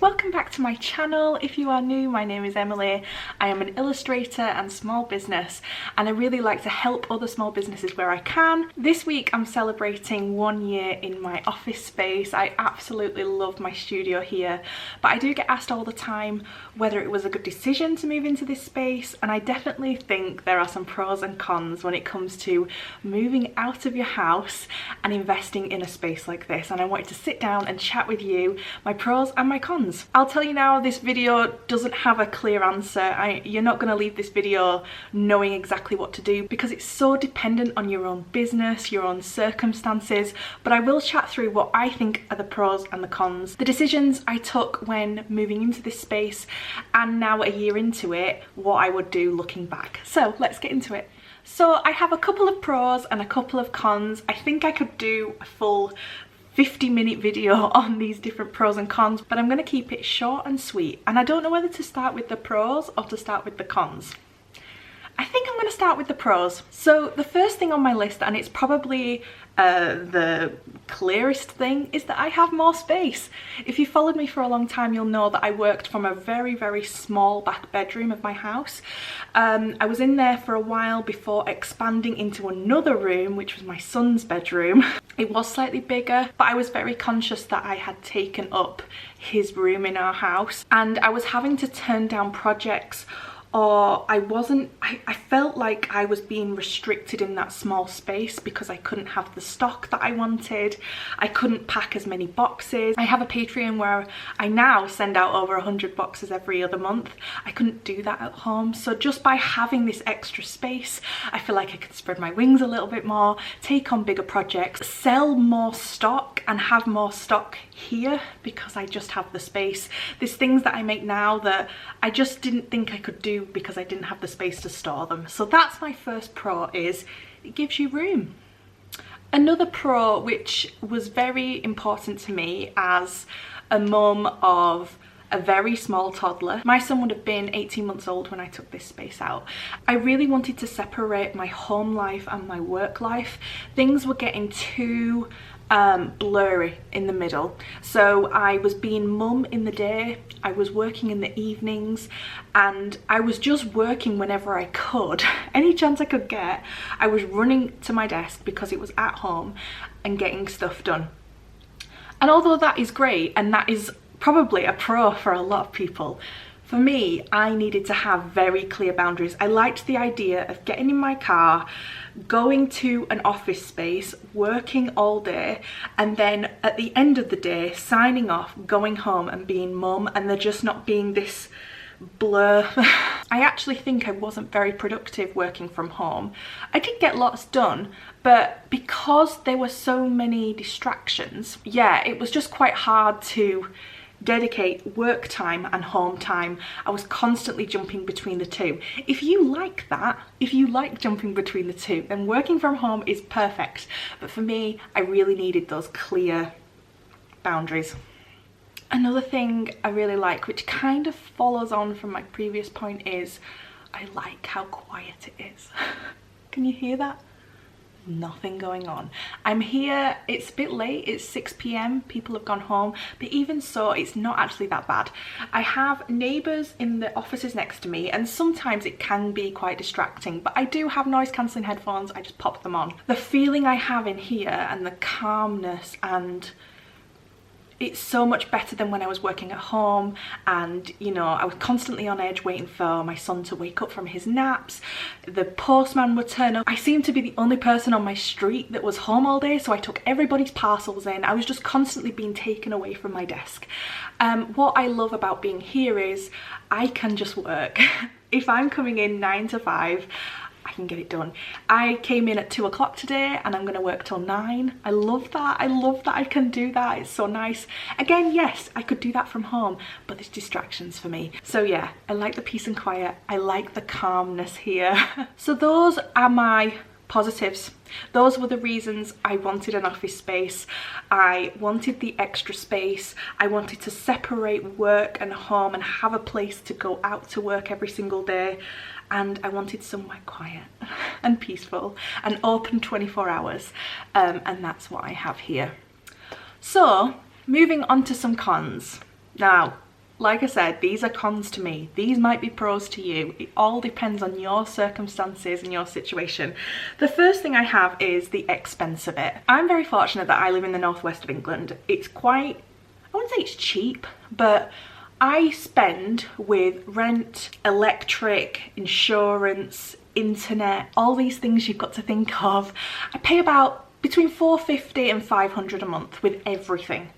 welcome back to my channel. If you are new, my name is Emily. I am an illustrator and small business, and I really like to help other small businesses where I can. This week I'm celebrating 1 year in my office space. I absolutely love my studio here, but I do get asked all the time whether it was a good decision to move into this space, and I definitely think there are some pros and cons when it comes to moving out of your house and investing in a space like this, and I wanted to sit down and chat with you, my pros and my cons. I'll tell you now, this video doesn't have a clear answer. You're not going to leave this video knowing exactly what to do because it's so dependent on your own business, your own circumstances, but I will chat through what I think are the pros and the cons, the decisions I took when moving into this space, and now a year into it, what I would do looking back. So let's get into it. So I have a couple of pros and a couple of cons. I think I could do a full 50-minute video on these different pros and cons, but I'm going to keep it short and sweet, and I don't know whether to start with the pros or to start with the cons. I think I'm going to start with the pros. So the first thing on my list, and it's probably the clearest thing, is that I have more space. If you followed me for a long time, you'll know that I worked from a very small back bedroom of my house. I was in there for a while before expanding into another room, which was my son's bedroom. It was slightly bigger, but I was very conscious that I had taken up his room in our house, and I was having to turn down projects, or I felt like I was being restricted in that small space because I couldn't have the stock that I wanted. I couldn't pack as many boxes. I have a Patreon where I now send out over 100 boxes every other month. I couldn't do that at home. So just by having this extra space, I feel like I could spread my wings a little bit more, take on bigger projects, sell more stock and have more stock here because I just have the space. There's things that I make now that I just didn't think I could do because I didn't have the space to store them. So that's my first pro, is it gives you room. Another pro, which was very important to me as a mum of a very small toddler. My son would have been 18 months old when I took this space out. I really wanted to separate my home life and my work life. Things were getting too blurry in the middle. So I was being mum in the day, I was working in the evenings, and I was just working whenever I could. Any chance I could get, I was running to my desk because it was at home and getting stuff done. And although that is great, and that is probably a pro for a lot of people, for me, I needed to have very clear boundaries. I liked the idea of getting in my car, going to an office space, working all day, and then at the end of the day, signing off, going home and being mum, and there just not being this blur. I actually think I wasn't very productive working from home. I did get lots done, but because there were so many distractions, yeah, it was just quite hard to dedicate work time and home time. I was constantly jumping between the two. If you like that, if you like jumping between the two, then working from home is perfect. But for me, I really needed those clear boundaries. Another thing I really like, which kind of follows on from my previous point, is I like how quiet it is. Can you hear that? Nothing going on. I'm here, it's a bit late, it's 6 p.m, people have gone home, but even so, it's not actually that bad. I have neighbours in the offices next to me, and sometimes it can be quite distracting, but I do have noise cancelling headphones. I just pop them on. The feeling I have in here and the calmness, and it's so much better than when I was working at home, and you know, I was constantly on edge waiting for my son to wake up from his naps. The postman would turn up. I seemed to be the only person on my street that was home all day, so I took everybody's parcels in. I was just constantly being taken away from my desk. What I love about being here is I can just work. If I'm coming in 9 to 5, I can get it done. I came in at 2 o'clock today and I'm going to work till 9. I love that. I love that I can do that. It's so nice. Again, yes, I could do that from home, but there's distractions for me. So yeah, I like the peace and quiet. I like the calmness here. So those are my positives. Those were the reasons I wanted an office space. I wanted the extra space. I wanted to separate work and home and have a place to go out to work every single day. And I wanted somewhere quiet and peaceful and open 24 hours. And that's what I have here. So moving on to some cons. Now, like I said, these are cons to me. These might be pros to you. It all depends on your circumstances and your situation. The first thing I have is the expense of it. I'm very fortunate that I live in the northwest of England. It's quite, I wouldn't say it's cheap, but I spend with rent, electric, insurance, internet, all these things you've got to think of. I pay about between £450 and £500 a month with everything.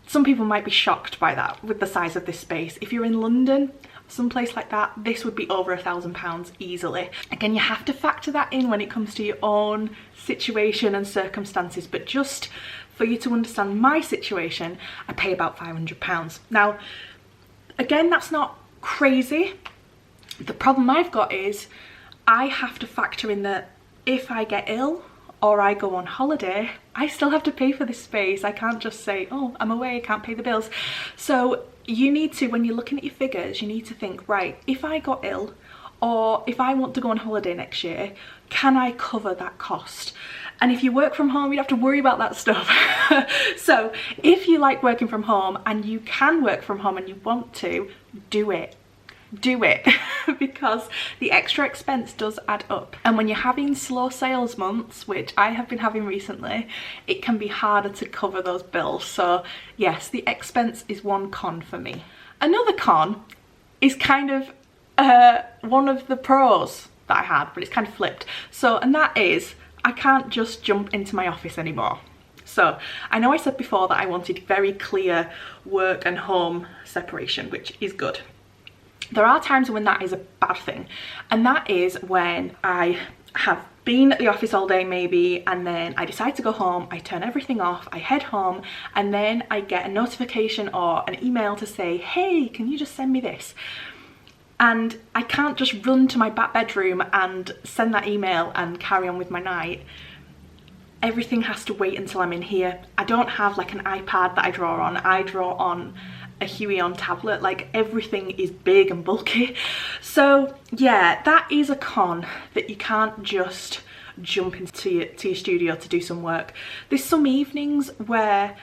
Some people might be shocked by that with the size of this space. If you're in London, someplace like that, this would be over £1,000 easily. Again, you have to factor that in when it comes to your own situation and circumstances, but just for you to understand my situation, I pay about £500. Now, again, that's not crazy. The problem I've got is I have to factor in that if I get ill or I go on holiday, I still have to pay for this space. I can't just say, oh, I'm away, I can't pay the bills. So you need to, when you're looking at your figures, you need to think, right, if I got ill or if I want to go on holiday next year, can I cover that cost? And if you work from home, you don't have to worry about that stuff. So if you like working from home and you can work from home and you want to, do it. Do it because the extra expense does add up, and when you're having slow sales months, which I have been having recently, it can be harder to cover those bills. So yes, the expense is one con for me. Another con is kind of one of the pros that I had, but it's kind of flipped. So, and that is I can't just jump into my office anymore. So I know I said before that I wanted very clear work and home separation, which is good. There are times when that is a bad thing, and that is when I have been at the office all day maybe, and then I decide to go home, I turn everything off, I head home, and then I get a notification or an email to say, hey, can you just send me this? And I can't just run to my back bedroom and send that email and carry on with my night. Everything has to wait until I'm in here. I don't have like an iPad that I draw on. I draw on a Huey on tablet. Like, everything is big and bulky. So yeah, that is a con, that you can't just jump into your studio to do some work. There's some evenings where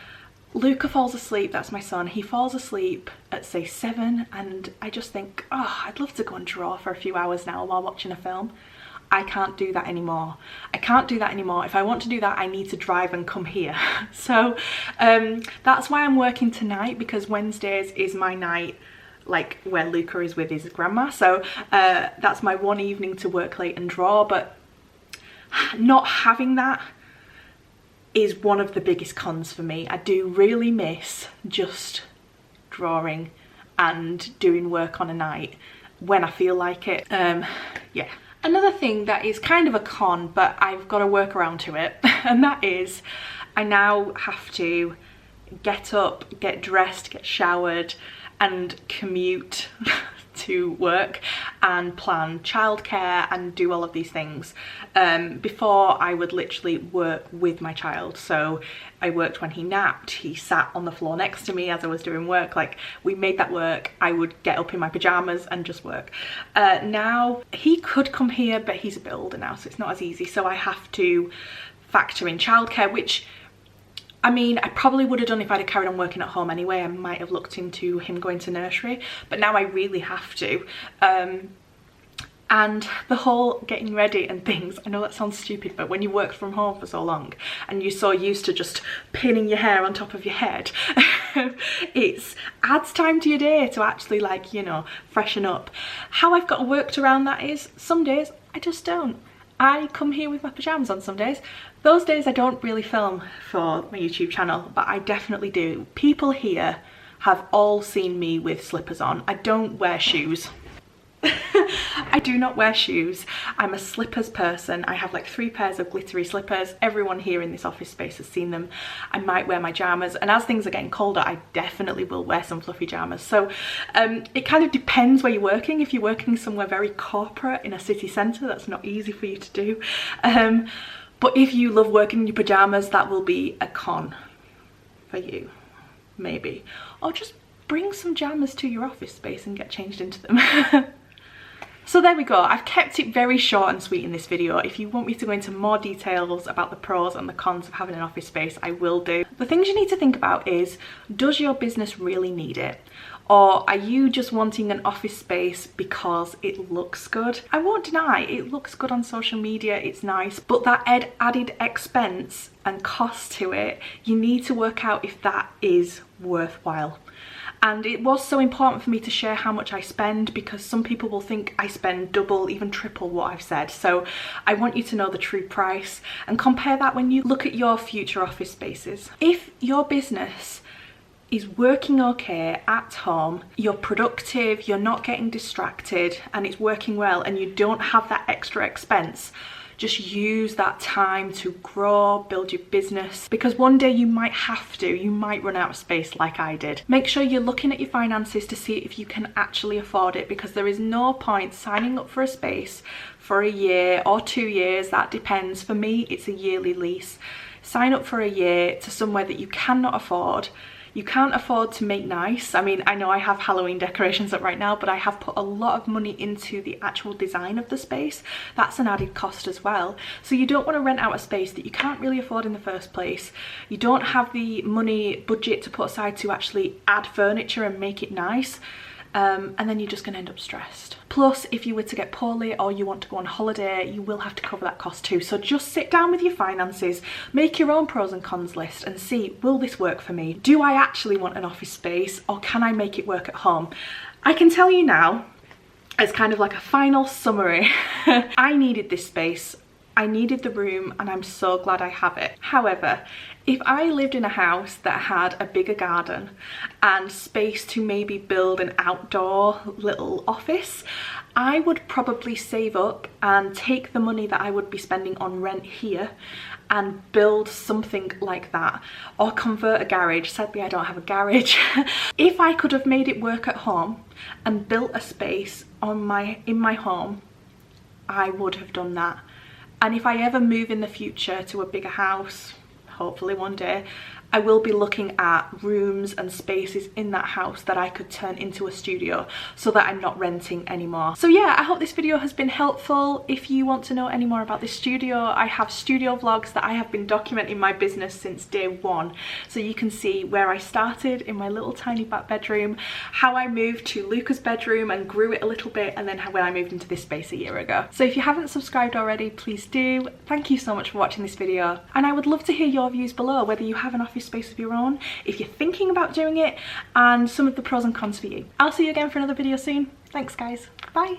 Luca falls asleep, that's my son, he falls asleep at say 7, and I just think, oh, I'd love to go and draw for a few hours now while watching a film. I can't do that anymore. I can't do that anymore. If I want to do that, I need to drive and come here. So that's why I'm working tonight, because Wednesdays is my night, like where Luca is with his grandma. So that's my one evening to work late and draw, but not having that is one of the biggest cons for me. I do really miss just drawing and doing work on a night when I feel like it. Yeah. Another thing that is kind of a con, but I've got to work around to it, and that is I now have to get up, get dressed, get showered and commute to work and plan childcare and do all of these things. Before, I would literally work with my child. So I worked when he napped, he sat on the floor next to me as I was doing work. Like, we made that work. I would get up in my pajamas and just work. Now he could come here, but he's a bit older now, so it's not as easy. So I have to factor in childcare, which, I mean, I probably would have done if I'd have carried on working at home anyway. I might have looked into him going to nursery, but now I really have to. And the whole getting ready and things, I know that sounds stupid, but when you worked from home for so long and you're so used to just pinning your hair on top of your head, it adds time to your day to actually, like, you know, freshen up. How I've got worked around that is some days I just don't. I come here with my pajamas on some days. Those days I don't really film for my YouTube channel, but I definitely do. People here have all seen me with slippers on. I don't wear shoes. I do not wear shoes. I'm a slippers person. I have like 3 pairs of glittery slippers. Everyone here in this office space has seen them. I might wear my pajamas, and as things are getting colder, I definitely will wear some fluffy pajamas. So it kind of depends where you're working. If you're working somewhere very corporate in a city centre, that's not easy for you to do. But if you love working in your pajamas, that will be a con for you, maybe. Or just bring some pajamas to your office space and get changed into them. So there we go. I've kept it very short and sweet in this video. If you want me to go into more details about the pros and the cons of having an office space, I will do. The things you need to think about is, does your business really need it? Or are you just wanting an office space because it looks good? I won't deny it looks good on social media, it's nice, but that added expense and cost to it, you need to work out if that is worthwhile. And it was so important for me to share how much I spend, because some people will think I spend double, even triple what I've said. So I want you to know the true price and compare that when you look at your future office spaces. If your business is working okay at home, you're productive, you're not getting distracted, and it's working well, and you don't have that extra expense, just use that time to grow, build your business, because one day you might run out of space like I did. Make sure you're looking at your finances to see if you can actually afford it, because there is no point signing up for a space for a year or 2 years, that depends. For me, it's a yearly lease. Sign up for a year to somewhere that you cannot afford. You can't afford to make nice. I mean, I know I have Halloween decorations up right now, but I have put a lot of money into the actual design of the space. That's an added cost as well. So you don't want to rent out a space that you can't really afford in the first place. You don't have the money budget to put aside to actually add furniture and make it nice. And then you're just going to end up stressed. Plus, if you were to get poorly or you want to go on holiday, you will have to cover that cost too. So just sit down with your finances, make your own pros and cons list and see, will this work for me? Do I actually want an office space, or can I make it work at home? I can tell you now, as kind of like a final summary, I needed this space. I needed the room, and I'm so glad I have it. However, if I lived in a house that had a bigger garden and space to maybe build an outdoor little office, I would probably save up and take the money that I would be spending on rent here and build something like that, or convert a garage. Sadly, I don't have a garage. If I could have made it work at home and built a space in my home, I would have done that. And if I ever move in the future to a bigger house, hopefully one day, I will be looking at rooms and spaces in that house that I could turn into a studio, so that I'm not renting anymore. So yeah, I hope this video has been helpful. If you want to know any more about this studio, I have studio vlogs that I have been documenting my business since day one. So you can see where I started in my little tiny back bedroom, how I moved to Luca's bedroom and grew it a little bit, and then when I moved into this space a year ago. So if you haven't subscribed already, please do. Thank you so much for watching this video, and I would love to hear your views below, whether you have an office space of your own, if you're thinking about doing it, and some of the pros and cons for you. I'll see you again for another video soon. Thanks guys, bye.